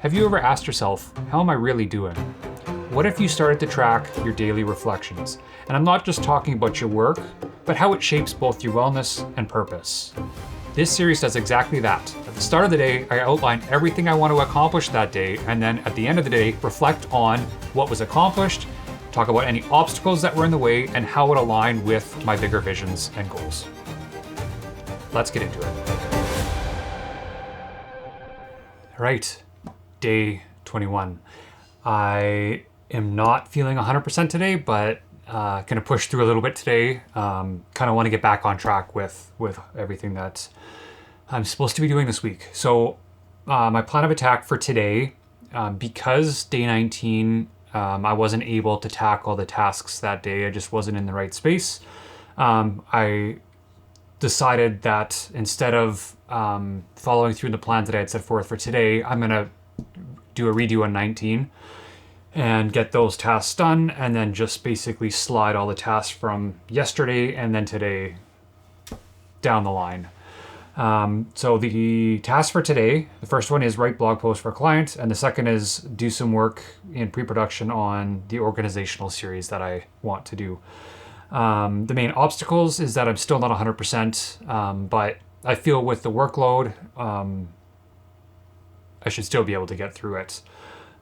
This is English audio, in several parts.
Have you ever asked yourself, how am I really doing? What if you started to track your daily reflections? And I'm not just talking about your work, but how it shapes both your wellness and purpose. This series does exactly that. At the start of the day, I outline everything I want to accomplish that day, and then at the end of the day, reflect on what was accomplished, talk about any obstacles that were in the way, and how it aligned with my bigger visions and goals. Let's get into it. All right, day 21. I am not feeling 100% today, but gonna push through a little bit today. Kind of want to get back on track with everything that I'm supposed to be doing this week. So my plan of attack for today, because day 19, I wasn't able to tackle the tasks that day. I just wasn't in the right space. I decided that instead of following through the plans that I had set forth for today, I'm gonna do a redo on 19 and get those tasks done, and then just basically slide all the tasks from yesterday and then today down the line. So the task for today, the first one is write blog post for a client, and the second is do some work in pre-production on the organizational series that I want to do. The main obstacles is that I'm still not 100%, but I feel with the workload, I should still be able to get through it.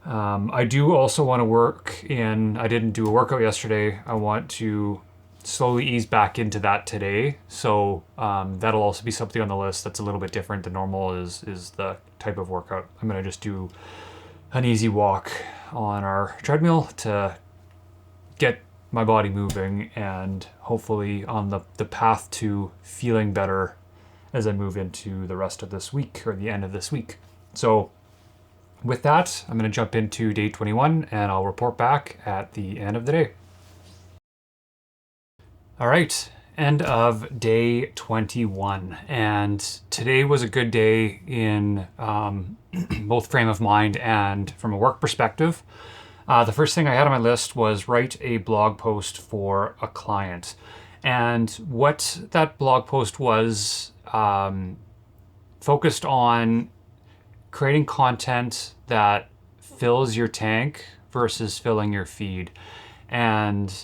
I do also want to I didn't do a workout yesterday. I want to slowly ease back into that today. So that'll also be something on the list that's a little bit different than normal is the type of workout. I'm going to just do an easy walk on our treadmill to get my body moving and hopefully on the path to feeling better as I move into the rest of this week or the end of this week. So with that, I'm going to jump into day 21 and I'll report back at the end of the day. All right, end of day 21. And today was a good day in both frame of mind and from a work perspective. The first thing I had on my list was write a blog post for a client. And what that blog post was focused on creating content that fills your tank versus filling your feed. And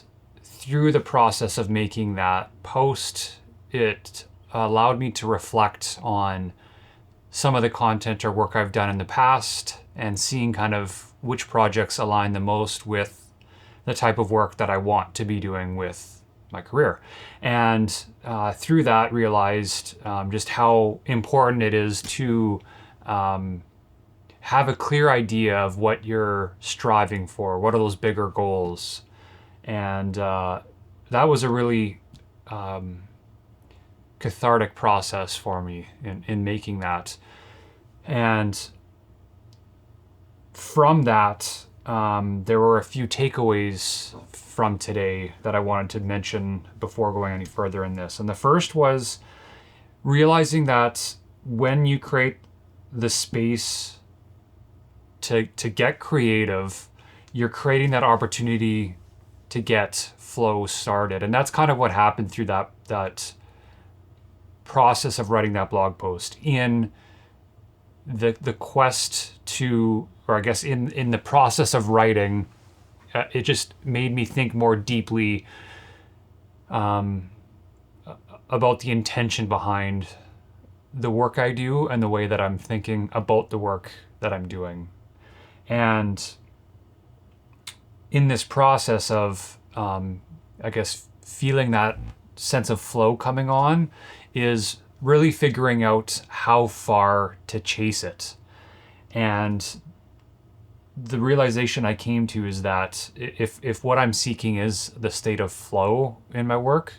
through the process of making that post, it allowed me to reflect on some of the content or work I've done in the past and seeing kind of which projects align the most with the type of work that I want to be doing with my career. And through that realized just how important it is to have a clear idea of what you're striving for. What are those bigger goals? And that was a really cathartic process for me in making that. And from that, there were a few takeaways from today that I wanted to mention before going any further in this. And the first was realizing that when you create the space to get creative, you're creating that opportunity to get flow started. And that's kind of what happened through that process of writing that blog post. In the quest to, or I guess in the process of writing, it just made me think more deeply about the intention behind the work I do and the way that I'm thinking about the work that I'm doing. And in this process of, I guess, feeling that sense of flow coming on is really figuring out how far to chase it. And the realization I came to is that if what I'm seeking is the state of flow in my work,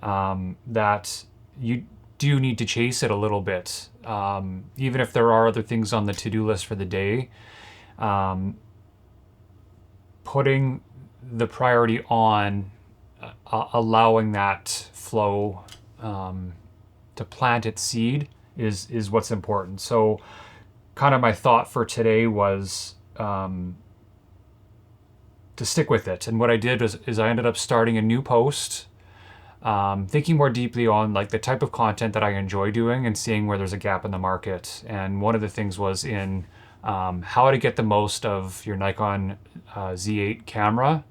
that you do need to chase it a little bit. Even if there are other things on the to-do list for the day, putting the priority on allowing that flow to plant its seed is what's important. So kind of my thought for today was to stick with it. And what I did is I ended up starting a new post, thinking more deeply on like the type of content that I enjoy doing and seeing where there's a gap in the market. And one of the things was in how to get the most of your Nikon Z8 camera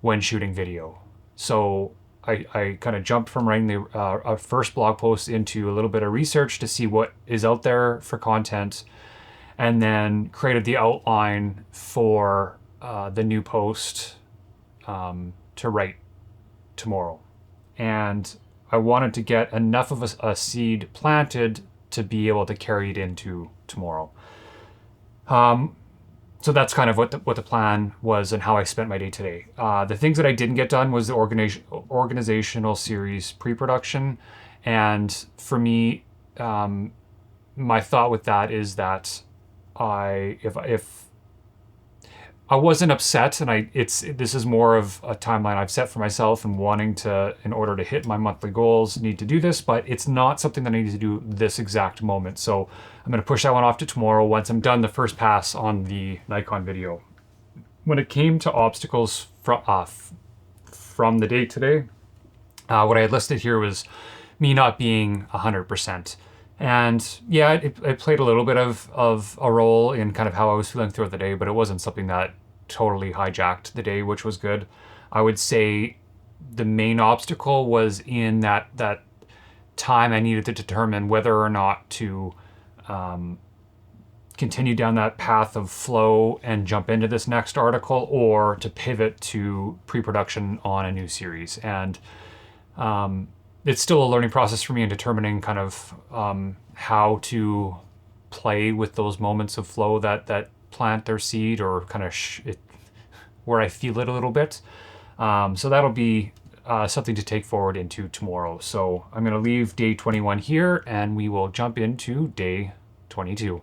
when shooting video. So I kind of jumped from writing the first blog post into a little bit of research to see what is out there for content, and then created the outline for the new post to write tomorrow. And I wanted to get enough of a seed planted to be able to carry it into tomorrow. So that's kind of what the plan was and how I spent my day today. The things that I didn't get done was the organizational series pre-production. And for me, my thought with that is that if I wasn't upset, and this is more of a timeline I've set for myself and wanting to, in order to hit my monthly goals, need to do this, but it's not something that I need to do this exact moment. So I'm going to push that one off to tomorrow once I'm done the first pass on the Nikon video. When it came to obstacles from the day today, what I had listed here was me not being 100%. And yeah, it played a little bit of a role in kind of how I was feeling throughout the day, but it wasn't something that totally hijacked the day, which was good. I would say the main obstacle was in that time I needed to determine whether or not to continue down that path of flow and jump into this next article, or to pivot to pre-production on a new series. And it's still a learning process for me in determining kind of how to play with those moments of flow that plant their seed, or kind of where I feel it a little bit. So that'll be something to take forward into tomorrow. So I'm going to leave day 21 here, and we will jump into day 22.